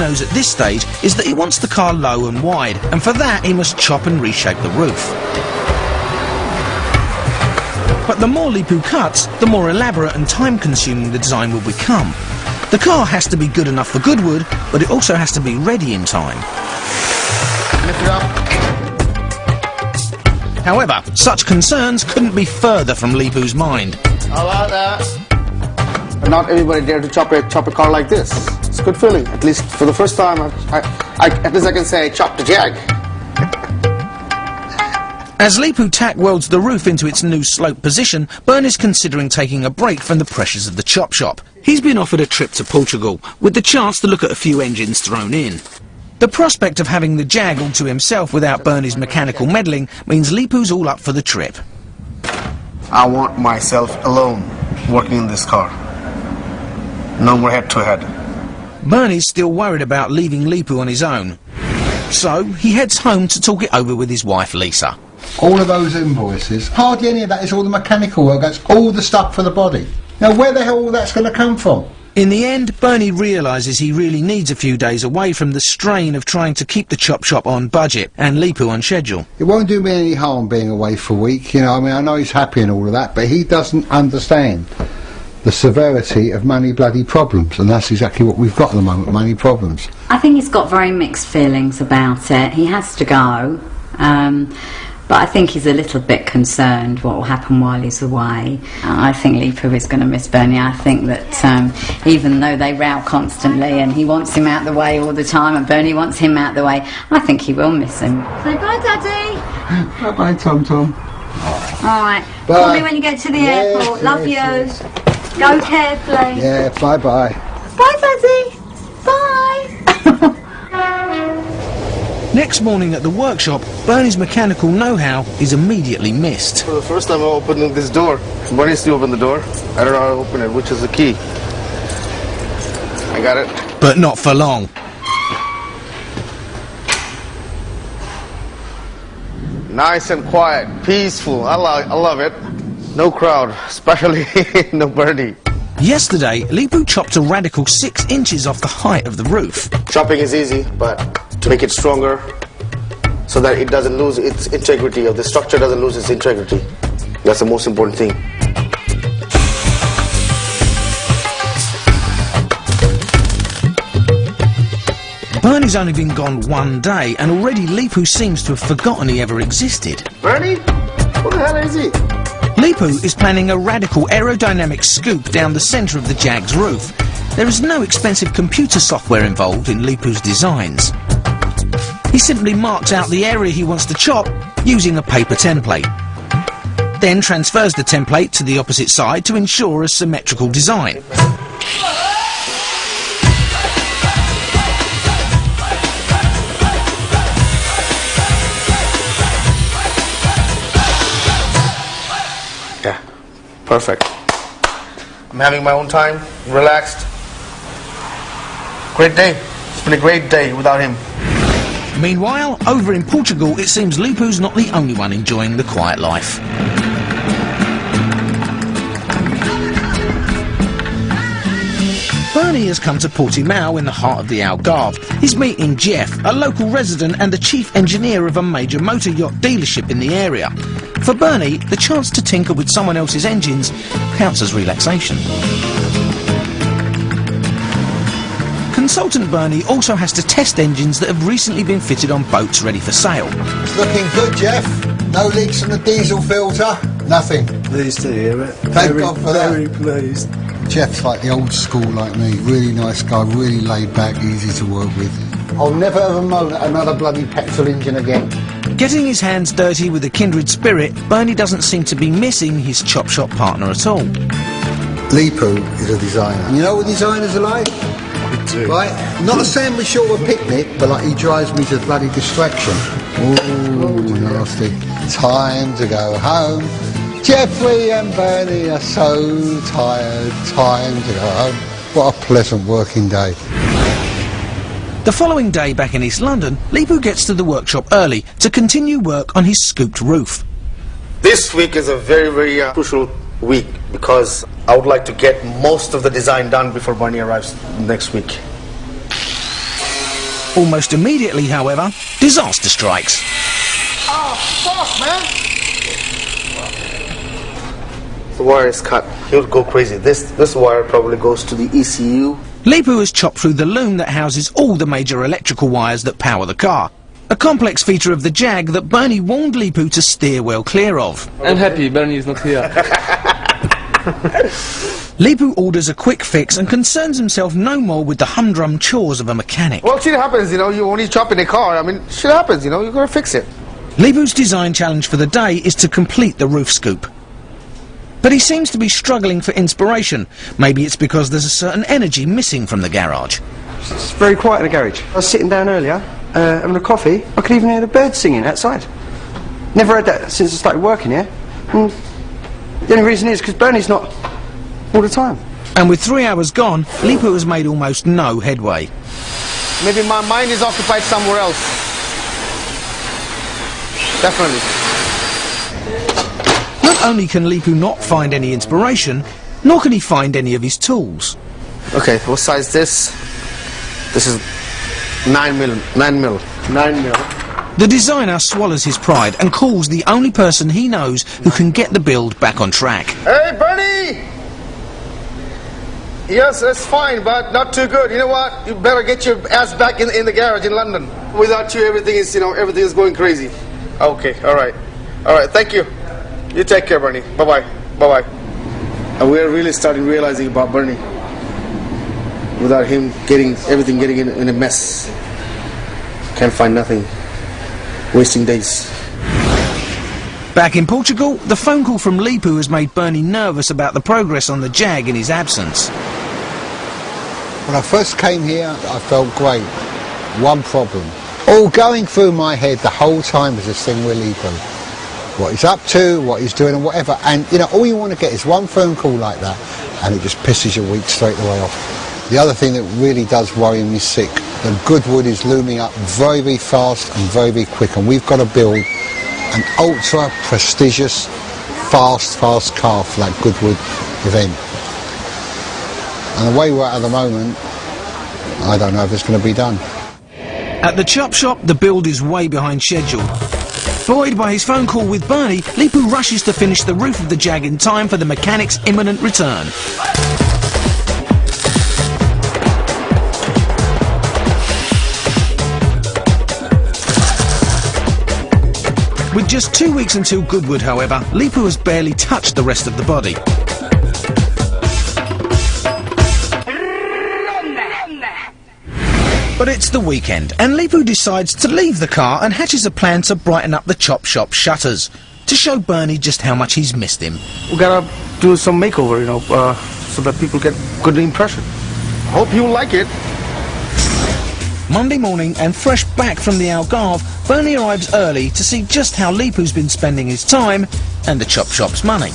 knows at this stage is that he wants the car low and wide, and for that he must chop and reshape the roof. But the more Leepu cuts, the more elaborate and time-consuming the design will become. The car has to be good enough for Goodwood, but it also has to be ready in time. Lift it up. However, such concerns couldn't be further from Leepu's mind. How about that? But not everybody dare to chop a car like this. It's a good feeling. At least for the first time, at least I can say I chopped a Jag. As Leepu tack welds the roof into its new slope position, Bernie's considering taking a break from the pressures of the chop shop. He's been offered a trip to Portugal, with the chance to look at a few engines thrown in. The prospect of having the Jag all to himself without Bernie's mechanical meddling means Leepu's all up for the trip. I want myself alone working in this car. No more head-to-head. Bernie's still worried about leaving Leepu on his own, so he heads home to talk it over with his wife Lisa. All of those invoices, hardly any of that is all the mechanical work, that's all the stuff for the body. Now where the hell all that's going to come from? In the end, Bernie realises he really needs a few days away from the strain of trying to keep the chop shop on budget and Leepu on schedule. It won't do me any harm being away for a week, you know, I mean, I know he's happy and all of that, but he doesn't understand the severity of money bloody problems, and that's exactly what we've got at the moment, money problems. I think he's got very mixed feelings about it. He has to go, but I think he's a little bit concerned what will happen while he's away. I think Leepu is going to miss Bernie. I think that even though they row constantly and he wants him out the way all the time and Bernie wants him out the way, I think he will miss him. Say bye, Daddy. Bye-bye, Tom Tom. All right. Bye. Call me when you get to the airport. Love you. Yes. Go carefully. Yeah, bye-bye. Bye, Daddy. Bye. Next morning at the workshop, Bernie's mechanical know-how is immediately missed. For the first time I'm opening this door. Bernie needs to open the door. I don't know how to open it, which is the key. I got it. But not for long. Nice and quiet, peaceful. I love it. No crowd, especially no Bernie. Yesterday, Leepu chopped a radical 6 inches off the height of the roof. Chopping is easy, but to make it stronger so that it doesn't lose its integrity, or the structure doesn't lose its integrity. That's the most important thing. Bernie's only been gone one day, and already Leepu seems to have forgotten he ever existed. Bernie? What the hell is he? Leepu is planning a radical aerodynamic scoop down the centre of the Jag's roof. There is no expensive computer software involved in Leepu's designs. He simply marks out the area he wants to chop using a paper template, then transfers the template to the opposite side to ensure a symmetrical design. Yeah, perfect. I'm having my own time, relaxed. Great day. It's been a great day without him. Meanwhile, over in Portugal, it seems Leepu's not the only one enjoying the quiet life. Bernie has come to Portimao in the heart of the Algarve. He's meeting Jeff, a local resident and the chief engineer of a major motor yacht dealership in the area. For Bernie, the chance to tinker with someone else's engines counts as relaxation. Consultant Bernie also has to test engines that have recently been fitted on boats ready for sale. It's looking good, Jeff. No leaks from the diesel filter. Nothing. Pleased to hear it. Thank God for that. Very pleased. Jeff's like the old school like me. Really nice guy, really laid back, easy to work with. I'll never ever moan at another bloody petrol engine again. Getting his hands dirty with a kindred spirit, Bernie doesn't seem to be missing his chop shop partner at all. Leepu is a designer. You know what designers are like? Right? Not a sandwich short of a picnic, but like he drives me to bloody distraction. Ooh, nasty. Time to go home. Jeffrey and Bernie are so tired. Time to go home. What a pleasant working day. The following day back in East London, Leepu gets to the workshop early to continue work on his scooped roof. This week is a very, very crucial week because I would like to get most of the design done before Bernie arrives next week. Almost immediately, however, disaster strikes. Oh, fuck, man! The wire is cut. He'll go crazy. This wire probably goes to the ECU. Leepu has chopped through the loom that houses all the major electrical wires that power the car. A complex feature of the Jag that Bernie warned Leepu to steer well clear of. I'm happy Bernie is not here. Leepu orders a quick fix and concerns himself no more with the humdrum chores of a mechanic. Well, shit happens, you know, you only chop in a car. I mean, shit happens, you know, you gotta fix it. Leepu's design challenge for the day is to complete the roof scoop. But he seems to be struggling for inspiration. Maybe it's because there's a certain energy missing from the garage. It's very quiet in the garage. I was sitting down earlier, having a coffee. I could even hear the birds singing outside. Never heard that since I started working here. And the only reason is because Bernie's not all the time. And with 3 hours gone, Leepu has made almost no headway. Maybe my mind is occupied somewhere else. Definitely. Not only can Leepu not find any inspiration, nor can he find any of his tools. Okay, what size is this? This is 9 mil. The designer swallows his pride and calls the only person he knows who can get the build back on track. Hey, Bernie! Yes, that's fine, but not too good. You know what? You better get your ass back in the garage in London. Without you, everything is, everything is going crazy. Okay, all right. All right, thank you. You take care, Bernie. Bye-bye. Bye-bye. And we're really starting realizing about Bernie. Without him getting in a mess. Can't find nothing. Wasting days. Back in Portugal, the phone call from Leepu has made Bernie nervous about the progress on the Jag in his absence. When I first came here, I felt great. One problem. All going through my head the whole time was this thing with Leepu. What he's up to, what he's doing and whatever. And, all you want to get is one phone call like that and it just pisses your week straight away off. The other thing that really does worry me sick, the Goodwood is looming up very, very fast and very, very quick. And we've got to build an ultra prestigious, fast car for that Goodwood event. And the way we're at the moment, I don't know if it's going to be done. At the chop shop, the build is way behind schedule. Buoyed by his phone call with Bernie, Leepu rushes to finish the roof of the Jag in time for the mechanic's imminent return. With just 2 weeks until Goodwood, however, Leepu has barely touched the rest of the body. But it's the weekend, and Leepu decides to leave the car and hatches a plan to brighten up the chop shop shutters, to show Bernie just how much he's missed him. We gotta do some makeover, so that people get good impression. Hope you like it. Monday morning, and fresh back from the Algarve, Bernie arrives early to see just how Leepu's been spending his time and the chop shop's money.